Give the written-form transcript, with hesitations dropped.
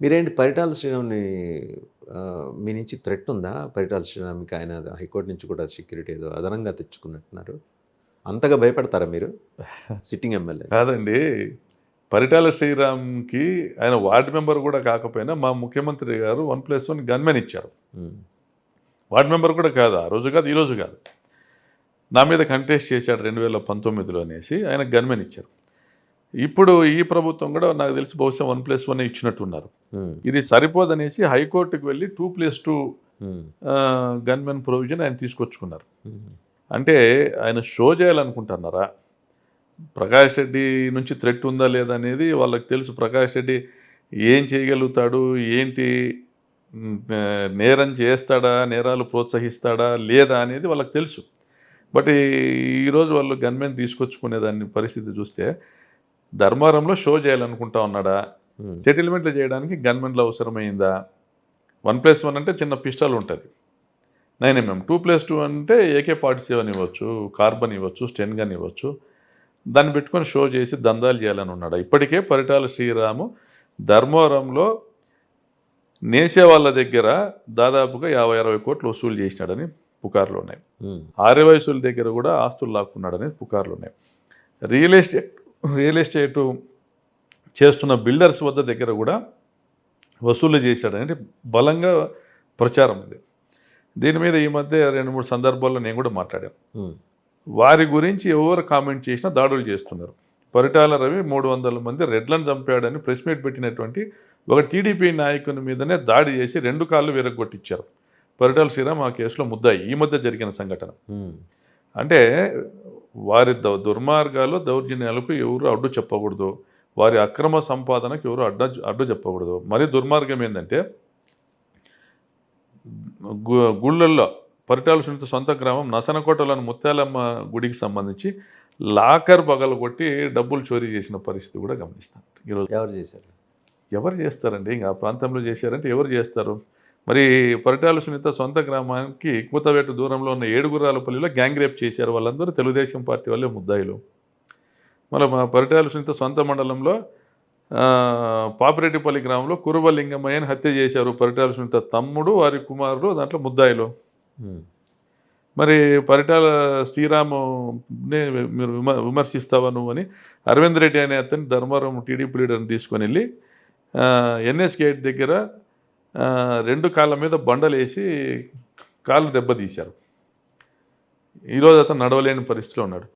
మీరేంటి పరిటాల శ్రీరామ్‌ని మీ నుంచి థ్రెట్ ఉందా? పరిటాల శ్రీరామ్‌కి ఆయన హైకోర్ట్ నుంచి కూడా సెక్యూరిటీ ఏదో అదనంగా తెచ్చుకున్నట్టున్నారు. అంతగా భయపడతారా మీరు? Sitting MLA. కాదండి. పరిటాల శ్రీరామ్‌కి ఆయన వార్డ్ మెంబర్ గూడా కాకపోయినా మా ముఖ్యమంత్రి గారు 1+1 గన్‌మెన్ ఇచ్చారు. హ్మ్. వార్డ్ మెంబర్ కూడా కాదు. ఆ రోజు కాదు, ఈ రోజు కాదు. నా మీద కంటెస్ట్ చేశాడు 2019లో అనేసి ఆయనకు గన్‌మెన్ ఇచ్చారు. ఇప్పుడు ఈ ప్రభుత్వం కూడా నాకు తెలిసి బహుశా 1+1 ఇచ్చినట్టున్నారు. హ్మ్. ఇది సరిపోదనేసి హైకోర్ట్‌కి వెళ్లి 2+2 హ్మ్. గన్‌మెన్ ప్రొవిజన్ ఆయన తీసుకొచ్చుకున్నారు. హ్మ్. అంటే ఆయన షో చేయాలనుకుంటున్నారా? ప్రకాష్ రెడ్డి నుంచి థ్రెట్ ఉందా లేదా అనేది వాళ్ళకి తెలుసు. ప్రకాష్ రెడ్డి ఏం చేయగలుగుతాడు? ఏంటి? నేరం చేస్తాడా? నేరాలు ప్రోత్సహిస్తాడా? లేదా? అనేది వాళ్ళకి తెలుసు. బట్ ఈరోజు వాళ్ళు గన్‌మెన్ తీసుకొచ్చుకునే దాని పరిస్థితి చూస్తే ధర్మారంలో షో చేయాలనుకుంటా ఉన్నాడా? హ్మ్. సెటిల్మెంట్లు చేయడానికి గన్‌మెన్‌లు అవసరమైందా? 1+1 అంటే చిన్న పిస్టల్ ఉంటది. 9mm. 2+2 అంటే AK-47 ఇవ్వచ్చు, కార్బన్ ఇవ్వచ్చు, స్టెన్ గన్ ఇవ్వచ్చు. దాన్ని పెట్టుకొని షో చేసి దందాలు చేయాలని ఉన్నాడా? ఇప్పటికే పరిటాల శ్రీరాము ధర్మవరంలో నేసే వాళ్ళ దగ్గర దాదాపుగా 50-60 కోట్లు వసూలు చేసినాడని పుకార్లున్నాయి. హ్మ్. ఆర్యవయసుల దగ్గర కూడా ఆస్తులు లాక్కున్నాడని పుకార్లున్నాయి. రియల్ ఎస్టేట్ రియల్ ఎస్టేటు చేస్తున్న బిల్డర్స్ వద్ద దగ్గర కూడా వసూలు చేశాడని బలంగా ప్రచారం ఉంది. దీని మీద ఈ మధ్య 2-3 సందర్భాల్లో నేను కూడా మాట్లాడాను. హ్మ్. వారి గురించి ఎవరు కామెంట్ చేసినా దాడులు చేస్తున్నారు. పరిటాల రవి 300 మంది రెడ్లను చంపాడని ప్రెస్ మీట్ పెట్టినటువంటి ఒక టీడీపీ నాయకుని మీదనే దాడి చేసి 2 కాళ్ళు విరగ్గొట్టించారు. పరిటాల శ్రీరామ్ ఆ కేసులో ముద్దాయి. ఈ మధ్య జరిగిన సంఘటన. హ్మ్. అంటే వారి దుర్మార్గాలు, దౌర్జన్యాలకు ఎవరు అడ్డు చెప్పకూడదు. వారి అక్రమ సంపాదనకు ఎవరు అడ్డు చెప్పకూడదు. మరీ దుర్మార్గం ఏందంటే గుళ్ళల్లో పరిటాల సునీత సొంత గ్రామం నసనకోటలోని ముత్యాలమ్మ గుడికి సంబంధించి లాకర్ పగలగొట్టి డబ్బులు చోరీ చేసిన పరిస్థితి కూడా గమనిస్తాం ఈరోజు. ఎవరు చేశారు? ఎవరు చేస్తారండి? ఇంక ఆ ప్రాంతంలో చేశారంటే ఎవరు చేస్తారు? మరి పరిటాల సునీత సొంత గ్రామానికి కూతవేటు దూరంలో ఉన్న ఏడుగురాలపల్లిలో గ్యాంగ్ రేప్ చేశారు. వాళ్ళందరూ తెలుగుదేశం పార్టీ వాళ్ళే ముద్దాయిలు. మళ్ళీ మా పరిటాల సునీత సొంత మండలంలో పాపిరెడ్డిపల్లి గ్రామంలో కురువలింగమయ్యని హత్య చేశారు. పరిటాల సునీత తమ్ముడు, వారి కుమారులు దాంట్లో ముద్దాయిలు. హ్మ్. మరి పరిటాల శ్రీరాముని మీరు విమర్శిస్తావా నువ్వు అని అరవింద్ రెడ్డి అనే అతన్ని ధర్మవరం టీడీపీ లీడర్ని తీసుకొని వెళ్ళి ఎన్ఎస్ గేట్ దగ్గర 2 కాళ్ళ మీద బండలేసి కాళ్ళు దెబ్బతీశారు. ఈరోజు అతను నడవలేని పరిస్థితిలో ఉన్నాడు.